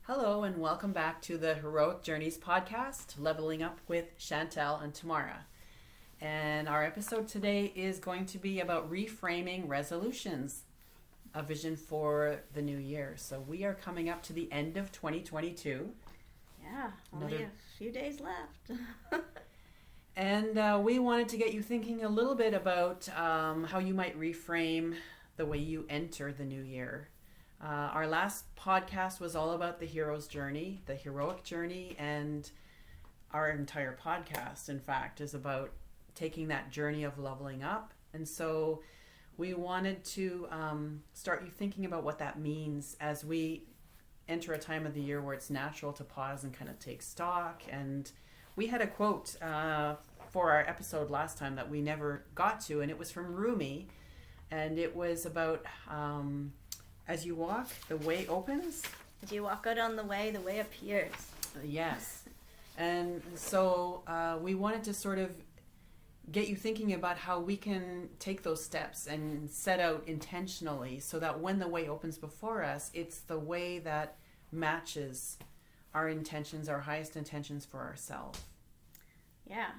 Hello and welcome back to the Heroic Journeys podcast, Leveling Up with Chantel and Tamara. And our episode today is going to be about reframing resolutions, a vision for the new year. So we are coming up to the end of 2022. Yeah, only a few days left. And we wanted to get you thinking a little bit about how you might reframe the way you enter the new year. Our last podcast was all about the hero's journey, the heroic journey, and our entire podcast, in fact, is about taking that journey of leveling up. And so we wanted to start you thinking about what that means as we enter a time of the year where it's natural to pause and kind of take stock. And we had a quote for our episode last time that we never got to, and it was from Rumi, and it was about as you walk, the way opens. As you walk out on the way appears. Yes. And so we wanted to sort of get you thinking about how we can take those steps and set out intentionally so that when the way opens before us, it's the way that matches our intentions, our highest intentions for ourselves. Yeah.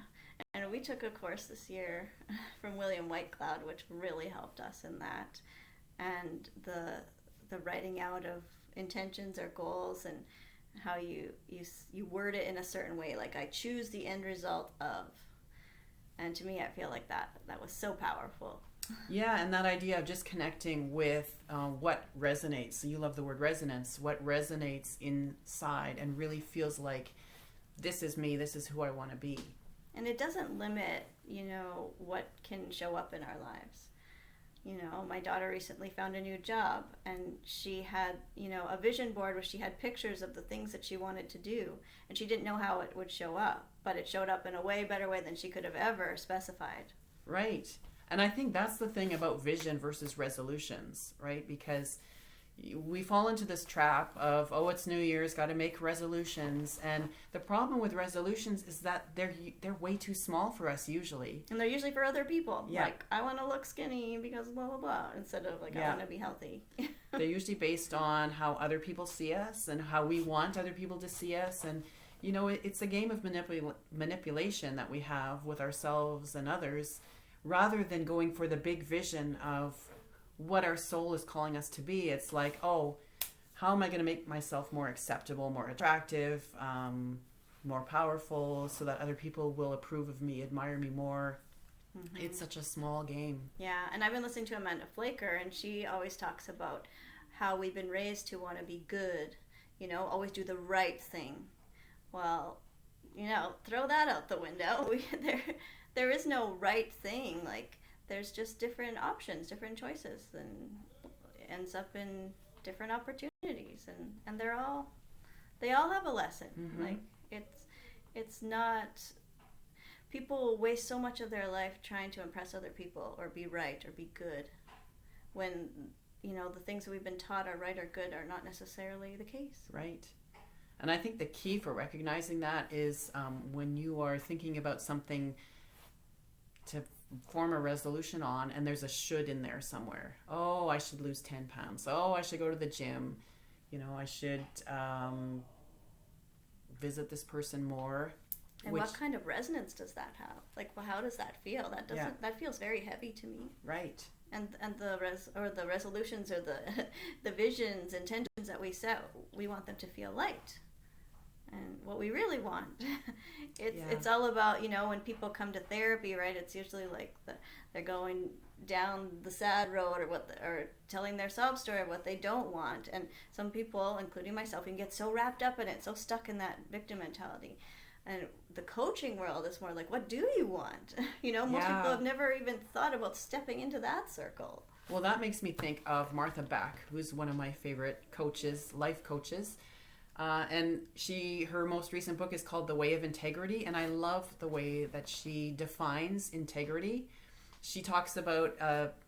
And we took a course this year from William Whitecloud, which really helped us in that. And the writing out of intentions or goals and how you word it in a certain way, like I choose the end result of. And to me, I feel like that was so powerful. Yeah, and that idea of just connecting with what resonates. So you love the word resonance. What resonates inside and really feels like this is me, this is who I want to be. And it doesn't limit, what can show up in our lives. My daughter recently found a new job, and she had, a vision board where she had pictures of the things that she wanted to do, and she didn't know how it would show up, but it showed up in a way better way than she could have ever specified. Right. And I think that's the thing about vision versus resolutions, right? Because we fall into this trap of, it's New Year's, got to make resolutions. And the problem with resolutions is that they're way too small for us usually. And they're usually for other people. Yeah. Like, I want to look skinny because blah, blah, blah, instead of I want to be healthy. They're usually based on how other people see us and how we want other people to see us. And, it's a game of manipulation that we have with ourselves and others rather than going for the big vision of what our soul is calling us to be. It's like, how am I going to make myself more acceptable, more attractive, more powerful, so that other people will approve of me, admire me more. Mm-hmm. It's such a small game. Yeah, and I've been listening to Amanda Flaker, and she always talks about how we've been raised to want to be good, always do the right thing. Well, throw that out the window. There is no right thing. Like, there's just different options, different choices, and ends up in different opportunities, and they all have a lesson. Mm-hmm. Like, it's not, people waste so much of their life trying to impress other people or be right or be good when the things that we've been taught are right or good are not necessarily the case. Right. And I think the key for recognizing that is when you are thinking about something to form a resolution on, and there's a should in there somewhere. I should lose 10 pounds. I should go to the gym. I should visit this person more. And what kind of resonance does that have? Like, well, how does that feel? That feels very heavy to me. Right. And the resolutions or the visions, intentions that we set, we want them to feel light. And what we really want, it's all about, when people come to therapy, right? It's usually like they're going down the sad road or telling their sob story of what they don't want. And some people, including myself, can get so wrapped up in it, so stuck in that victim mentality. And the coaching world is more like, what do you want? Most people have never even thought about stepping into that circle. Well, that makes me think of Martha Beck, who's one of my favorite coaches, life coaches. And her most recent book is called The Way of Integrity, and I love the way that she defines integrity. She talks about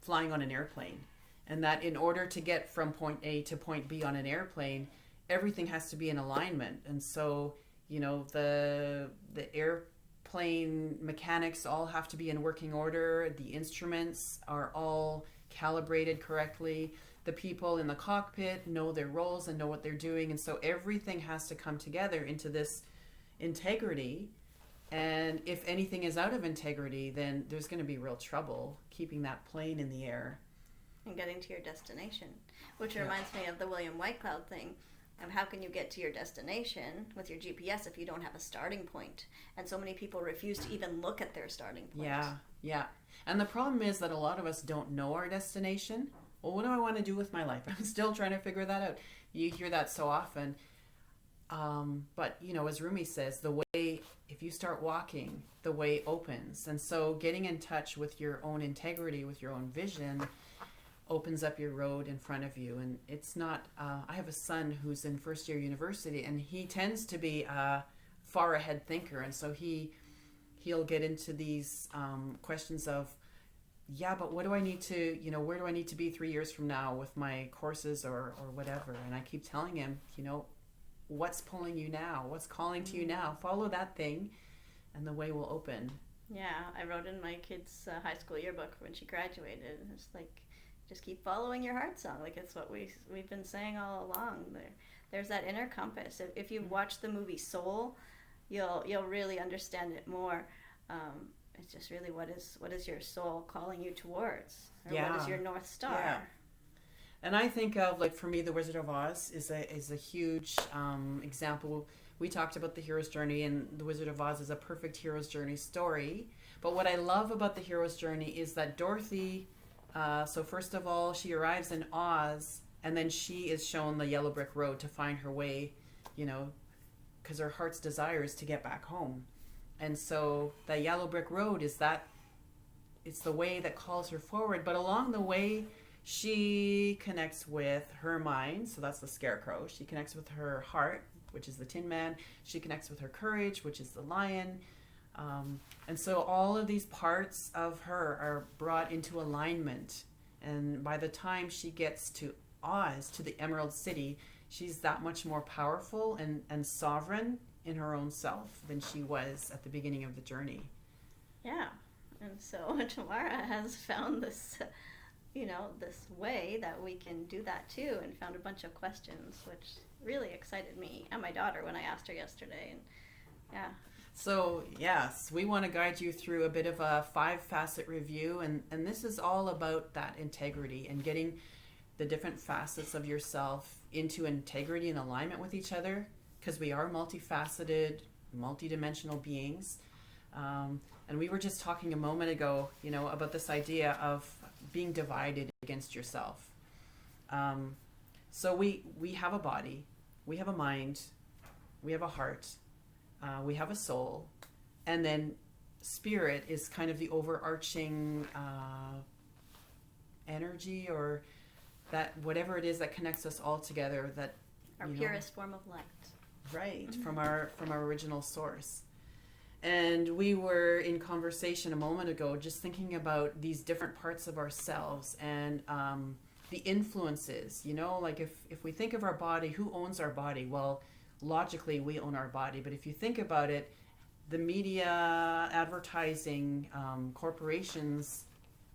flying on an airplane, and that in order to get from point A to point B on an airplane, everything has to be in alignment. And so, the airplane mechanics all have to be in working order. The instruments are all calibrated correctly. The the people in the cockpit know their roles and know what they're doing. And so everything has to come together into this integrity. And if anything is out of integrity, then there's going to be real trouble keeping that plane in the air. And getting to your destination, which reminds me of the William Whitecloud thing. How can you get to your destination with your GPS if you don't have a starting point? And so many people refuse to even look at their starting point. Yeah. And the problem is that a lot of us don't know our destination. Well, what do I want to do with my life? I'm still trying to figure that out. You hear that so often. But, as Rumi says, the way, if you start walking, the way opens. And so getting in touch with your own integrity, with your own vision, opens up your road in front of you. And it's not, I have a son who's in first year university, and he tends to be a far ahead thinker. And so he'll get into these questions of, yeah, but what do I need to, where do I need to be 3 years from now with my courses or whatever? And I keep telling him, what's pulling you now? What's calling to you now? Follow that thing and the way will open. Yeah, I wrote in my kid's high school yearbook when she graduated. It's like, just keep following your heart song. Like, it's what we've been saying all along. There's that inner compass. If you watch the movie Soul, you'll really understand it more. It's just really what is your soul calling you towards, or what is your North Star? Yeah. And I think of, like, for me, The Wizard of Oz is a huge example. We talked about the hero's journey, and The Wizard of Oz is a perfect hero's journey story. But what I love about the hero's journey is that Dorothy, so first of all, she arrives in Oz, and then she is shown the yellow brick road to find her way, because her heart's desire is to get back home. And so the yellow brick road it's the way that calls her forward. But along the way, she connects with her mind, so that's the scarecrow. She connects with her heart, which is the Tin Man. She connects with her courage, which is the lion. And so all of these parts of her are brought into alignment. And by the time she gets to Oz, to the Emerald City, she's that much more powerful and sovereign in her own self than she was at the beginning of the journey. Yeah. And so Tamara has found this, this way that we can do that too, and found a bunch of questions, which really excited me and my daughter when I asked her yesterday. And yeah. So, yes, we want to guide you through a bit of a 5-facet review, and this is all about that integrity and getting the different facets of yourself into integrity and alignment with each other, because we are multifaceted, multidimensional beings. And we were just talking a moment ago, about this idea of being divided against yourself. So we have a body, we have a mind, we have a heart, we have a soul, and then spirit is kind of the overarching energy, or that whatever it is that connects us all together, that our purest form of light. Right, from our original source. And we were in conversation a moment ago just thinking about these different parts of ourselves and the influences, like if we think of our body, who owns our body? Well, logically we own our body, but if you think about it, the media, advertising, corporations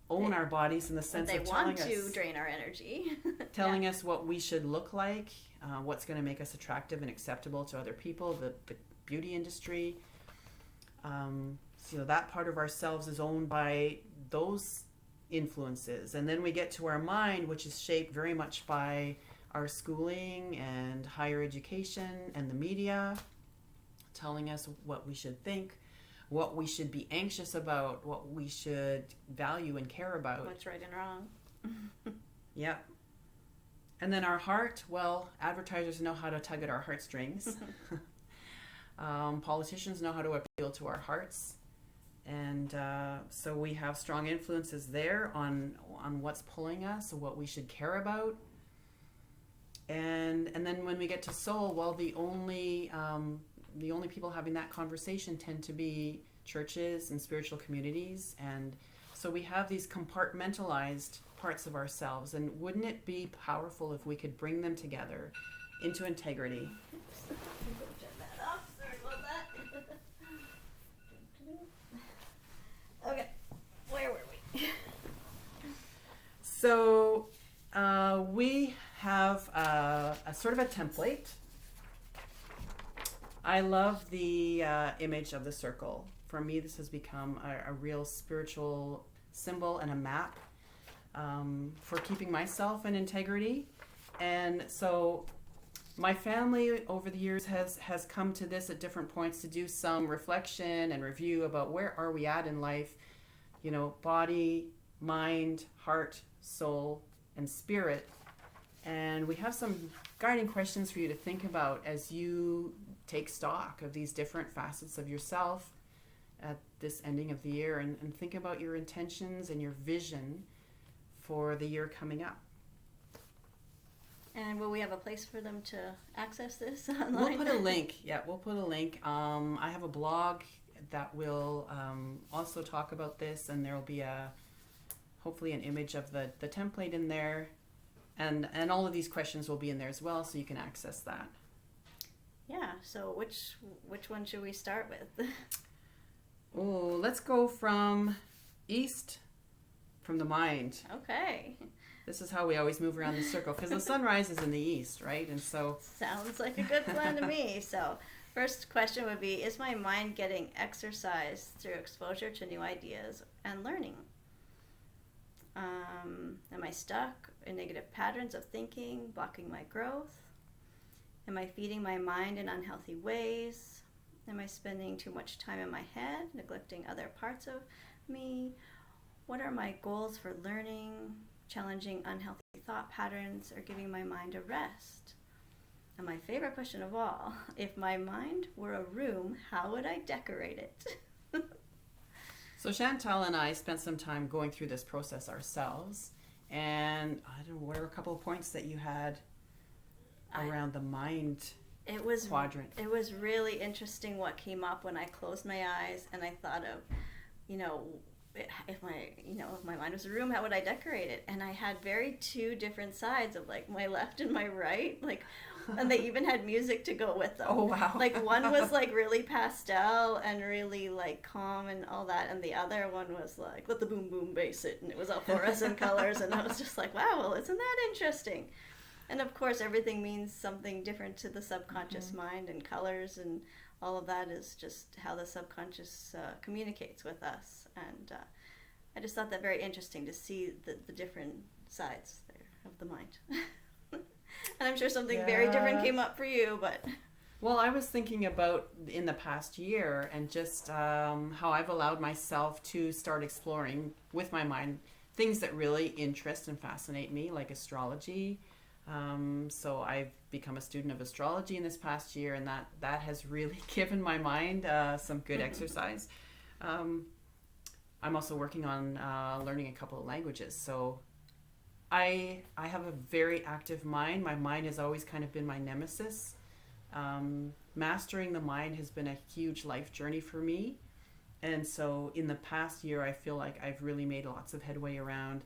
own our bodies in the sense of telling us... They want to drain our energy. telling us what we should look like, what's going to make us attractive and acceptable to other people, the beauty industry. So that part of ourselves is owned by those influences. And then we get to our mind, which is shaped very much by our schooling and higher education and the media, telling us what we should think, what we should be anxious about, what we should value and care about. What's right and wrong. Yeah. And then our heart, well, advertisers know how to tug at our heartstrings. Politicians know how to appeal to our hearts. And so we have strong influences there on what's pulling us, what we should care about. And then when we get to soul, well, the only people having that conversation tend to be churches and spiritual communities. And so we have these compartmentalized parts of ourselves. And wouldn't it be powerful if we could bring them together into integrity? Okay, where were we? So We have a sort of a template. I love the image of the circle. For me, this has become a real spiritual symbol and a map for keeping myself in integrity. And so my family over the years has come to this at different points to do some reflection and review about where are we at in life, you know, body, mind, heart, soul, and spirit. And we have some guiding questions for you to think about as you take stock of these different facets of yourself at this ending of the year, and think about your intentions and your vision for the year coming up. And will we have a place for them to access this online? We'll put a link. Yeah, we'll put a link. I have a blog that will also talk about this, and there will be hopefully an image of the template in there, and all of these questions will be in there as well, so you can access that. Yeah, so which one should we start with? Oh, let's go from east, from the mind. Okay. This is how we always move around the circle, because the sun rises in the east, right? And so... Sounds like a good plan to me. So first question would be, is my mind getting exercise through exposure to new ideas and learning? Am I stuck in negative patterns of thinking, blocking my growth? Am I feeding my mind in unhealthy ways? Am I spending too much time in my head, neglecting other parts of me? What are my goals for learning, challenging unhealthy thought patterns, or giving my mind a rest? And my favorite question of all, if my mind were a room, how would I decorate it? So Chantal and I spent some time going through this process ourselves, and I don't know, what are a couple of points that you had around the mind quadrant? It was really interesting what came up when I closed my eyes and I thought of, if my mind was a room, how would I decorate it? And I had two different sides of like my left and my right, and they even had music to go with them. Oh wow! Like one was like really pastel and really like calm and all that, and the other one was like let the boom boom bass it, and it was all fluorescent colors, and I was just like, wow, well, isn't that interesting? And of course, everything means something different to the subconscious mind, and colors and all of that is just how the subconscious communicates with us. And I just thought that very interesting to see the different sides there of the mind. And I'm sure something very different came up for you, but... Well, I was thinking about in the past year and just how I've allowed myself to start exploring with my mind things that really interest and fascinate me, like astrology. So I've become a student of astrology in this past year, and that has really given my mind some good exercise. I'm also working on learning a couple of languages. So I have a very active mind. My mind has always kind of been my nemesis. Mastering the mind has been a huge life journey for me. And so in the past year, I feel like I've really made lots of headway around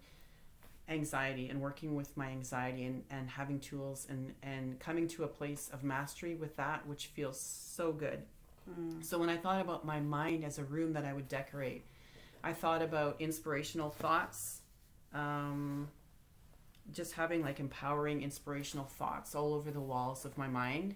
anxiety and working with my anxiety and having tools and coming to a place of mastery with that, which feels so good. So when I thought about my mind as a room that I would decorate, I thought about inspirational thoughts, just having like empowering inspirational thoughts all over the walls of my mind,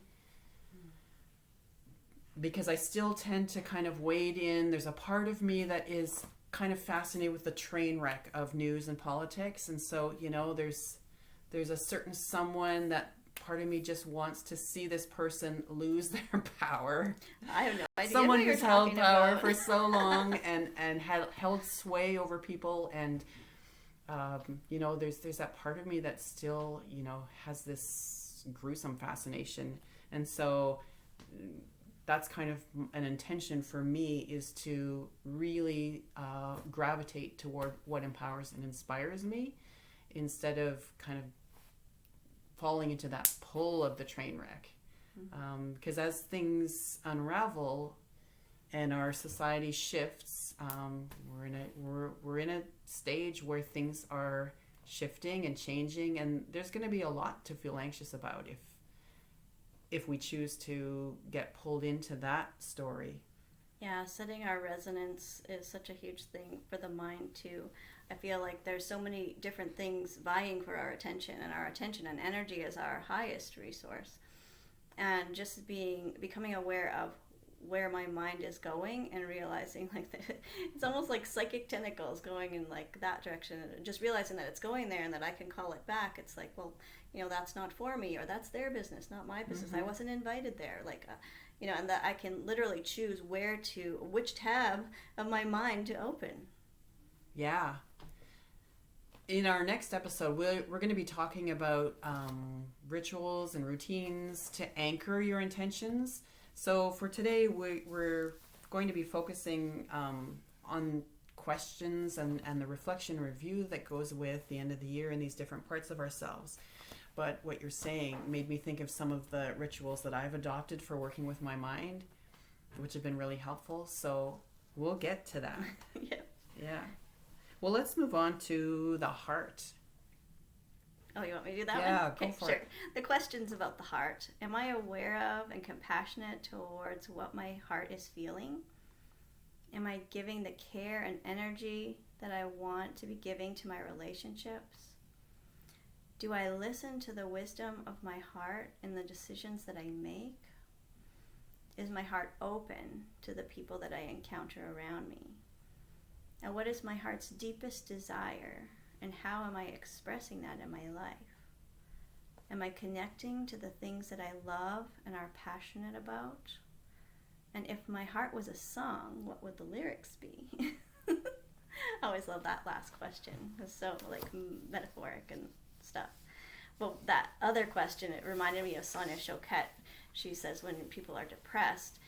because I still tend to kind of wade in. There's a part of me that is kind of fascinated with the train wreck of news and politics, and so there's a certain someone that part of me just wants to see this person lose their power. I have no idea. Someone who's held power for so long and held sway over people, and there's that part of me that still has this gruesome fascination, and so that's kind of an intention for me, is to really gravitate toward what empowers and inspires me, instead of kind of falling into that pull of the train wreck. Because as things unravel and our society shifts, we're in a stage where things are shifting and changing, and there's going to be a lot to feel anxious about if we choose to get pulled into that story. Yeah, setting our resonance is such a huge thing for the mind too. I feel like there's so many different things vying for our attention, and our attention and energy is our highest resource. And just becoming aware of where my mind is going and realizing like that it's almost like psychic tentacles going in like that direction, and just realizing that it's going there and that I can call it back. It's like, well, that's not for me, or that's their business, not my business. I wasn't invited there. Like, and that I can literally choose which tab of my mind to open. Yeah. In our next episode, we're going to be talking about rituals and routines to anchor your intentions. So for today, we're going to be focusing on questions and the reflection review that goes with the end of the year and these different parts of ourselves. But what you're saying made me think of some of the rituals that I've adopted for working with my mind, which have been really helpful. So we'll get to that. Yeah. Well, let's move on to the heart. Oh, you want me to do that one? Yeah, go for it. The question's about the heart. Am I aware of and compassionate towards what my heart is feeling? Am I giving the care and energy that I want to be giving to my relationships? Do I listen to the wisdom of my heart in the decisions that I make? Is my heart open to the people that I encounter around me? And what is my heart's deepest desire? And how am I expressing that in my life? Am I connecting to the things that I love and are passionate about? And if my heart was a song, what would the lyrics be? I always love that last question. It's so like metaphoric and stuff. Well, that other question, it reminded me of Sonia Choquette. She says when people are depressed,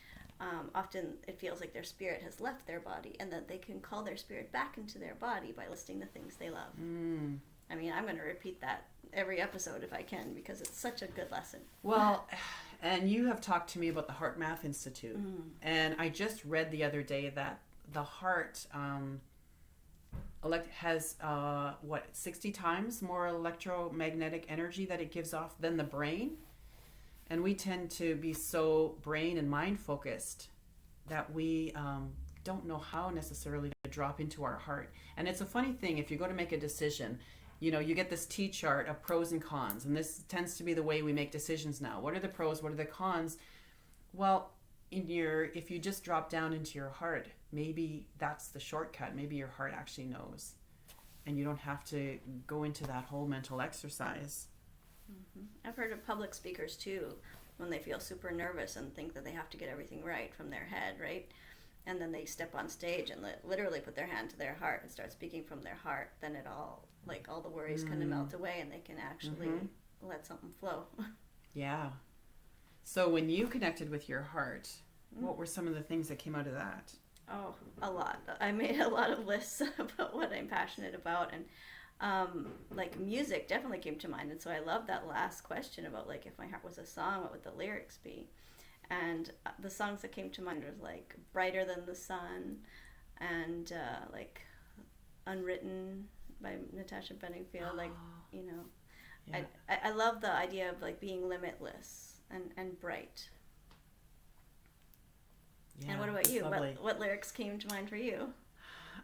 often it feels like their spirit has left their body, and that they can call their spirit back into their body by listing the things they love. I mean, I'm going to repeat that every episode if I can, because it's such a good lesson. Well, and you have talked to me about the Heart Math Institute, and I just read the other day that the heart has 60 times more electromagnetic energy that it gives off than the brain. And we tend to be so brain and mind focused that we don't know how necessarily to drop into our heart. And it's a funny thing, if you go to make a decision, you get this T-chart of pros and cons, and this tends to be the way we make decisions now. What are the pros? What are the cons? Well, if you just drop down into your heart, maybe that's the shortcut. Maybe your heart actually knows, and you don't have to go into that whole mental exercise. I've heard of public speakers too, when they feel super nervous and think that they have to get everything right from their head, right? And then they step on stage and literally put their hand to their heart and start speaking from their heart. Then all the worries kind of melt away, and they can actually let something flow. Yeah. So when you connected with your heart, what were some of the things that came out of that? Oh, a lot. I made a lot of lists about what I'm passionate about, and music definitely came to mind. And so I love that last question about if my heart was a song, what would the lyrics be? And the songs that came to mind was Brighter Than the Sun, and Unwritten by Natasha Bedingfield. Yeah. I love the idea of being limitless and bright. Yeah, and what about you? What lyrics came to mind for you?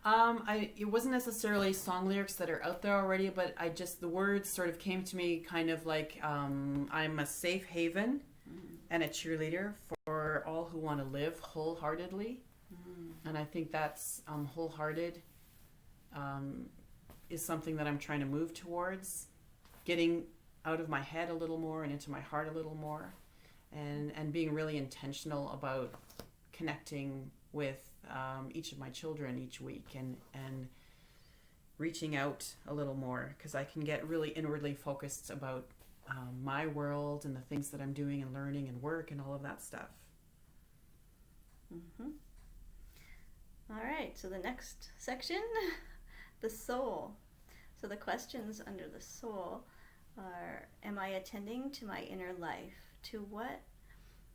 It wasn't necessarily song lyrics that are out there already, but the words sort of came to me kind of I'm a safe haven and a cheerleader for all who want to live wholeheartedly. And I think that's wholehearted is something that I'm trying to move towards, getting out of my head a little more and into my heart a little more, and being really intentional about connecting with each of my children each week, and reaching out a little more, because I can get really inwardly focused about my world and the things that I'm doing and learning and work and all of that stuff. All right, so the next section, the soul. So the questions under the soul are, am I attending to my inner life, to what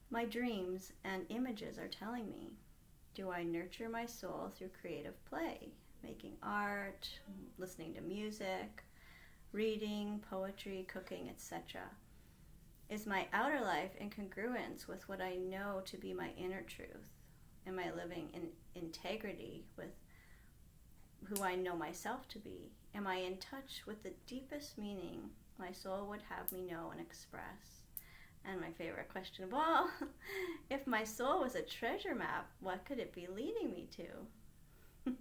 my dreams and images are telling me? Do I nurture my soul through creative play, making art, listening to music, reading, poetry, cooking, etc.? Is my outer life in congruence with what I know to be my inner truth? Am I living in integrity with who I know myself to be? Am I in touch with the deepest meaning my soul would have me know and express? And my favorite question of all, if my soul was a treasure map, what could it be leading me to?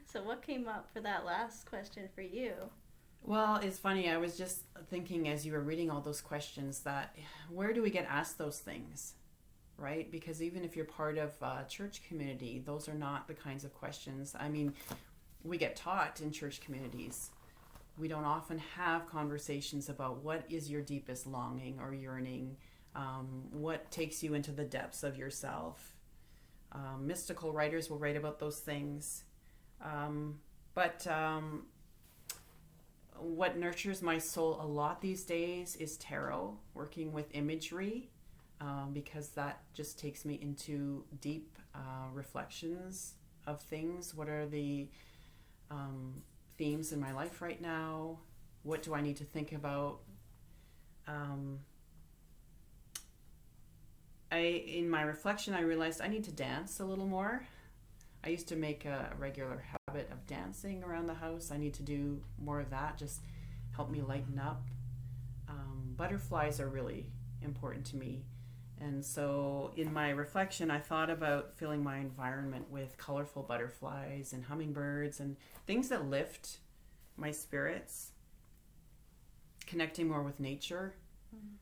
So what came up for that last question for you? Well, it's funny. I was just thinking as you were reading all those questions that where do we get asked those things, right? Because even if you're part of a church community, those are not the kinds of questions. I mean, we get taught in church communities. We don't often have conversations about what is your deepest longing or yearning, what takes you into the depths of yourself. Mystical writers will write about those things. But what nurtures my soul a lot these days is tarot, working with imagery, because that just takes me into deep reflections of things. What are the themes in my life right now? What do I need to think about? In my reflection, I realized I need to dance a little more. I used to make a regular habit of dancing around the house. I need to do more of that, just help me lighten up. Butterflies are really important to me. And so in my reflection, I thought about filling my environment with colorful butterflies and hummingbirds and things that lift my spirits, connecting more with nature. Mm-hmm.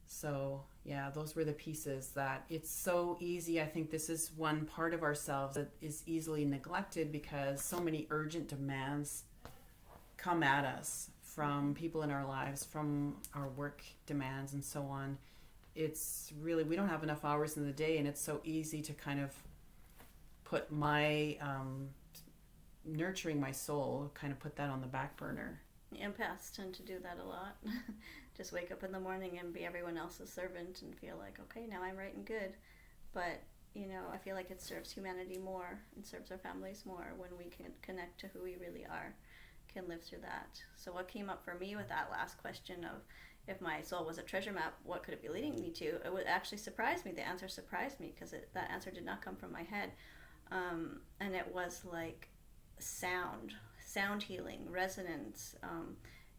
So yeah, those were the pieces that it's so easy. I think this is one part of ourselves that is easily neglected because so many urgent demands come at us from people in our lives, from our work demands and so on. It's really, we don't have enough hours in the day, and it's so easy to kind of put my nurturing my soul, kind of put that on the back burner. Empaths tend to do that a lot. Just wake up in the morning and be everyone else's servant and feel like, okay, now I'm right and good. But, I feel like it serves humanity more and serves our families more when we can connect to who we really are, can live through that. So what came up for me with that last question of if my soul was a treasure map, what could it be leading me to? It would actually surprise me. The answer surprised me because that answer did not come from my head. And it was like sound healing, resonance,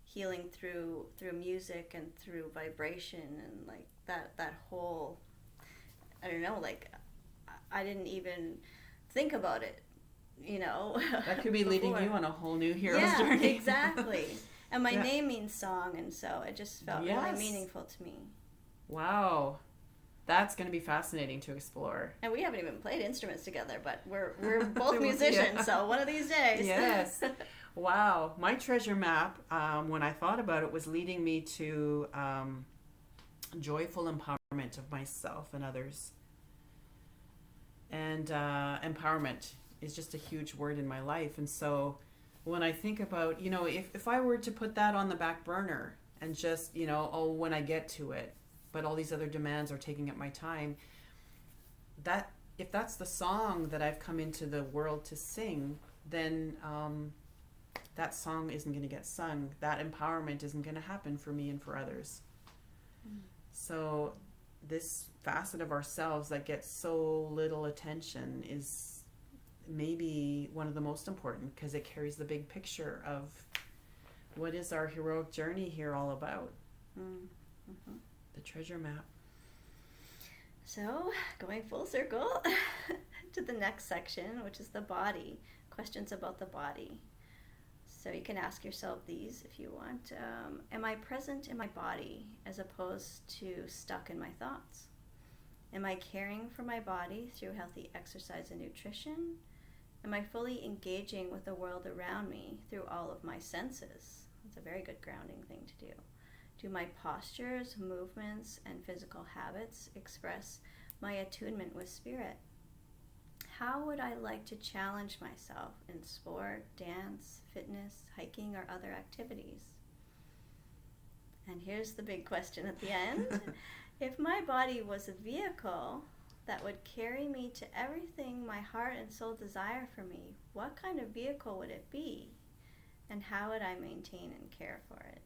healing through music and through vibration, and like that whole, I don't know, like I didn't even think about it, That could be leading you on a whole new hero's journey. Yeah, exactly. And my name means song, and so it just felt really meaningful to me. Wow. That's going to be fascinating to explore. And we haven't even played instruments together, but we're both musicians, so one of these days. Yes. Wow. My treasure map, when I thought about it, was leading me to joyful empowerment of myself and others. And empowerment is just a huge word in my life. And so when I think about, if I were to put that on the back burner and just, when I get to it, but all these other demands are taking up my time, that if that's the song that I've come into the world to sing, then that song isn't going to get sung. That empowerment isn't going to happen for me and for others. So this facet of ourselves that gets so little attention is maybe one of the most important, because it carries the big picture of what is our heroic journey here all about. Mm-hmm. The treasure map. So, going full circle to the next section, which is the body. Questions about the body. So you can ask yourself these if you want. Am I present in my body as opposed to stuck in my thoughts? Am I caring for my body through healthy exercise and nutrition? Am I fully engaging with the world around me through all of my senses? That's a very good grounding thing to do. Do my postures, movements, and physical habits express my attunement with spirit? How would I like to challenge myself in sport, dance, fitness, hiking, or other activities? And here's the big question at the end. If my body was a vehicle that would carry me to everything my heart and soul desire for me, what kind of vehicle would it be? And how would I maintain and care for it?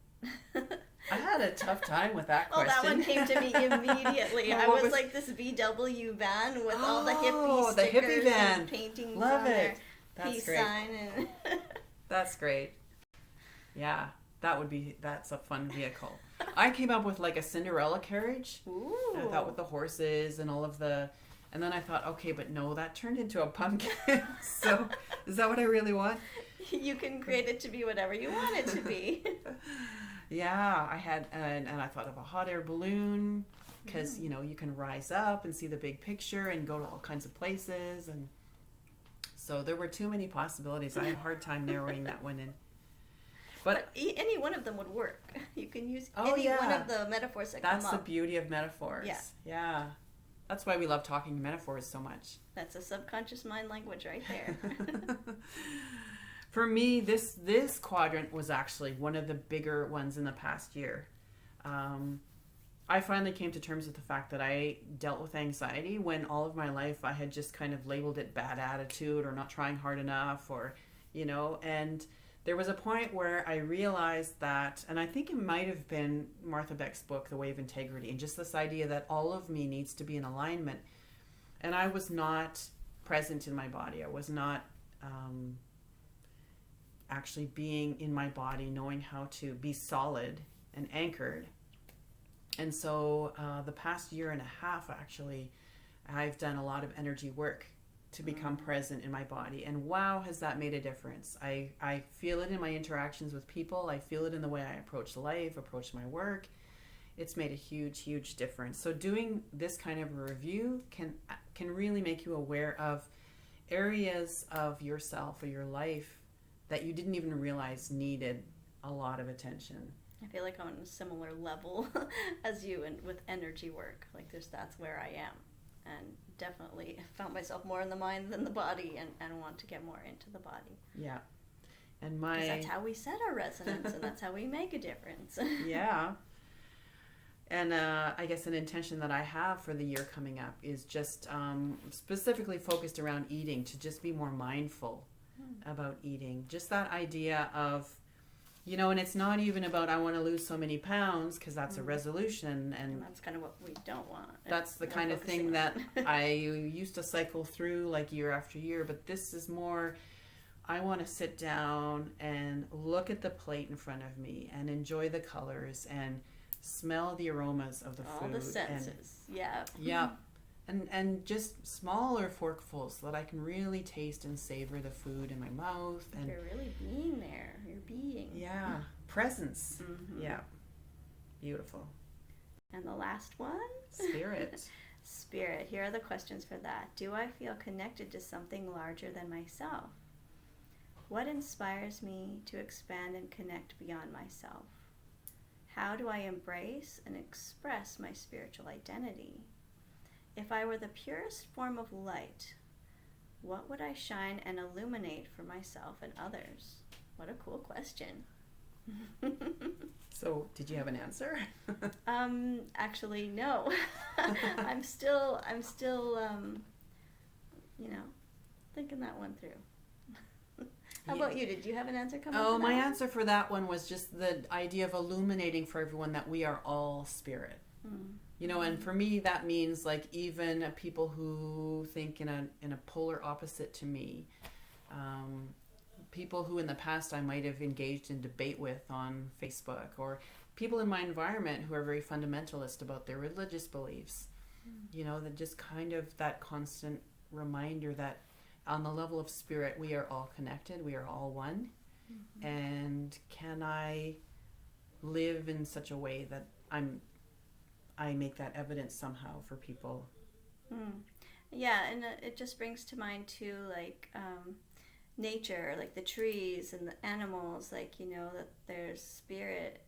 I had a tough time with that question. Oh, that one came to me immediately. I was like this VW van with all the hippie stickers hippie van. And paintings Love on it. there. That's peace great. sign and That's great. Yeah, that's a fun vehicle. I came up with like a Cinderella carriage. ooh. I thought with the horses and all of the, and then I thought, okay, but no, that turned into a pumpkin. So, is that what I really want? You can create it to be whatever you want it to be. Yeah, I had, and I thought of a hot air balloon because you know you can rise up and see the big picture and go to all kinds of places, and so there were too many possibilities. I had a hard time narrowing that one in. But Any one of them would work. You can use Oh, any one yeah. of the metaphors that that's come the up. beauty of metaphors. Yeah. Yeah. That's why we love talking metaphors so much. That's a subconscious mind language right there. For me, this quadrant was actually one of the bigger ones in the past year. I finally came to terms with the fact that I dealt with anxiety when all of my life I had just kind of labeled it bad attitude or not trying hard enough, or, you know, and there was a point where I realized that, and I think it might have been Martha Beck's book, The Way of Integrity, and just this idea that all of me needs to be in alignment. And I was not present in my body. I was not actually being in my body, knowing how to be solid and anchored. And so the past year and a half, actually, I've done a lot of energy work to become present in my body. And wow, has that made a difference. I feel it in my interactions with people. I feel it in the way I approach life, approach my work. It's made a huge, huge difference. So doing this kind of a review can really make you aware of areas of yourself or your life that you didn't even realize needed a lot of attention. I feel like I'm on a similar level as you and with energy work. Like that's where I am. And definitely found myself more in the mind than the body, and want to get more into the body. Yeah. And 'Cause that's how we set our resonance, and that's how we make a difference. Yeah. And I guess an intention that I have for the year coming up is just specifically focused around eating, to just be more mindful about eating. Just that idea of, you know, and it's not even about I want to lose so many pounds, because that's a resolution, And that's kind of what we don't want. that's the We're kind of focusing thing on that it. I used to cycle through like year after year. But this is more, I want to sit down and look at the plate in front of me and enjoy the colors and smell the aromas of the all food. the senses. Yeah. Yeah. And just smaller forkfuls so that I can really taste and savor the food in my mouth. And You're really being there. You're being. yeah, presence. Mhm. Yeah, beautiful. And the last one? Spirit. Spirit. Here are the questions for that. Do I feel connected to something larger than myself? What inspires me to expand and connect beyond myself? How do I embrace and express my spiritual identity? If I were the purest form of light, what would I shine and illuminate for myself and others? What a cool question. So, did you have an answer? Actually, no. I'm still, thinking that one through. How about you? Did you have an answer come up? Oh, for my that one? answer for that one was just the idea of illuminating for everyone that we are all spirit. You know, and for me that means like even people who think in a polar opposite to me, people who in the past I might have engaged in debate with on Facebook, or people in my environment who are very fundamentalist about their religious beliefs. You know, that just kind of that constant reminder that on the level of spirit we are all connected, we are all one. And can I live in such a way that I make that evidence somehow for people. Yeah, and it just brings to mind too, like nature, like the trees and the animals, like, you know, that there's spirit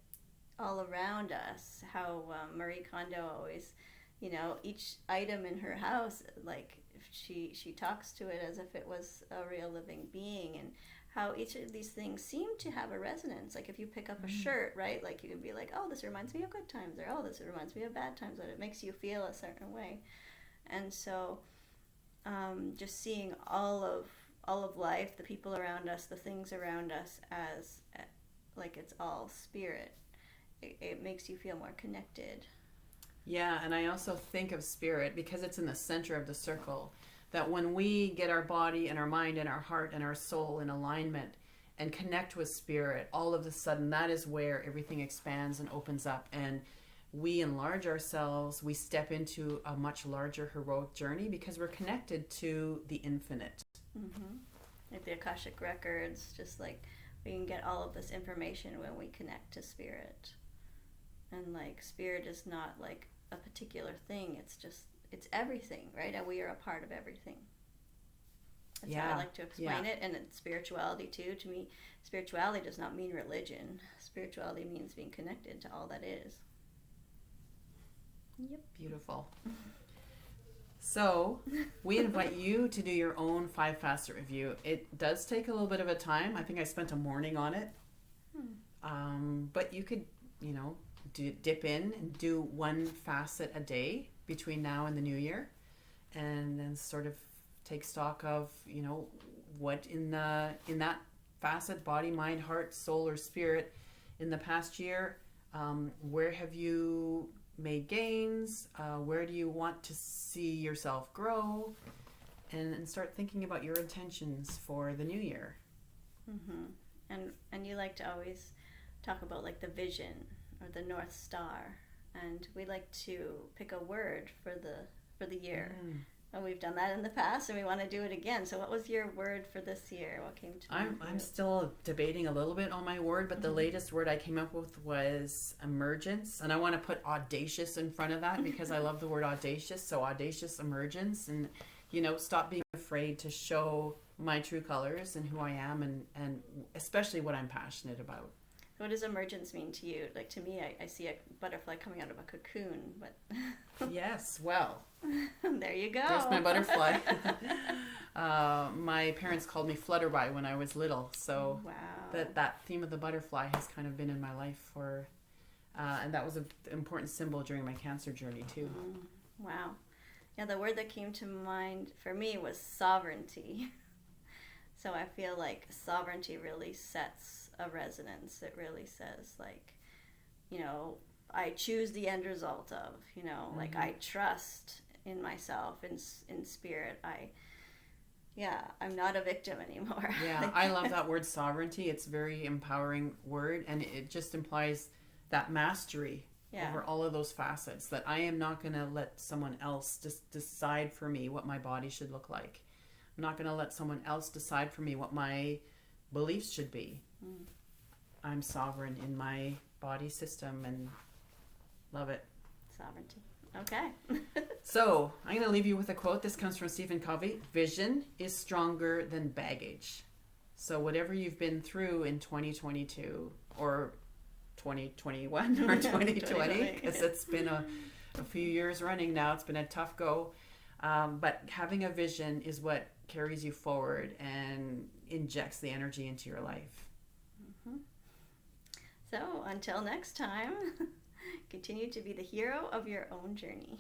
all around us. How Marie Kondo always, you know, each item in her house, like she talks to it as if it was a real living being, and how each of these things seem to have a resonance. Like if you pick up a shirt, right, like you can be like, oh, this reminds me of good times, or oh, this reminds me of bad times, and it makes you feel a certain way. And so just seeing all of life, the people around us, the things around us, as like it's all spirit, it makes you feel more connected. Yeah, and I also think of spirit because it's in the center of the circle. that when we get our body and our mind and our heart and our soul in alignment and connect with spirit, all of a sudden that is where everything expands and opens up, and we enlarge ourselves. We step into a much larger heroic journey because we're connected to the infinite. Mm-hmm. Like the Akashic records, just like we can get all of this information when we connect to spirit. And like spirit is not like a particular thing, it's everything, right? And we are a part of everything. That's how I like to explain it. And it's spirituality too. To me, spirituality does not mean religion. Spirituality means being connected to all that is. Yep. Beautiful. So we invite you to do your own 5 facet review. It does take a little bit of a time. I think I spent a morning on it. But you could, dip in and do 1 facet a day between now and the new year, and then sort of take stock of, what in that facet, body, mind, heart, soul, or spirit, in the past year, where have you made gains? Where do you want to see yourself grow? And start thinking about your intentions for the new year. Mm-hmm. And you like to always talk about like the vision or the North Star, and we like to pick a word for the year. And we've done that in the past, and we want to do it again. So what was your word for this year? What came to mind? I'm still debating a little bit on my word, but the latest word I came up with was emergence. And I want to put audacious in front of that because I love the word audacious. So audacious emergence, and, stop being afraid to show my true colors and who I am, and especially what I'm passionate about. What does emergence mean to you? Like, to me, I see a butterfly coming out of a cocoon, but... Yes, well... There you go. There's my butterfly. My parents called me Flutterby when I was little, so wow. that theme of the butterfly has kind of been in my life for... and that was an important symbol during my cancer journey, too. Wow. Yeah, the word that came to mind for me was sovereignty. So I feel like sovereignty really sets a resonance. It really says, like, I choose the end result of, like I trust in myself, in spirit. I'm not a victim anymore. Yeah, I love that word sovereignty. It's a very empowering word, and it just implies that mastery over all of those facets, that I am not going to let someone else just decide for me what my body should look like. I'm not going to let someone else decide for me what my beliefs should be. I'm sovereign in my body system, and love it. Sovereignty. Okay. So I'm going to leave you with a quote. This comes from Stephen Covey. Vision is stronger than baggage. So whatever you've been through in 2022 or 2021 or 2020, because it's been a few years running now, it's been a tough go. But having a vision is what carries you forward and injects the energy into your life. So until next time, continue to be the hero of your own journey.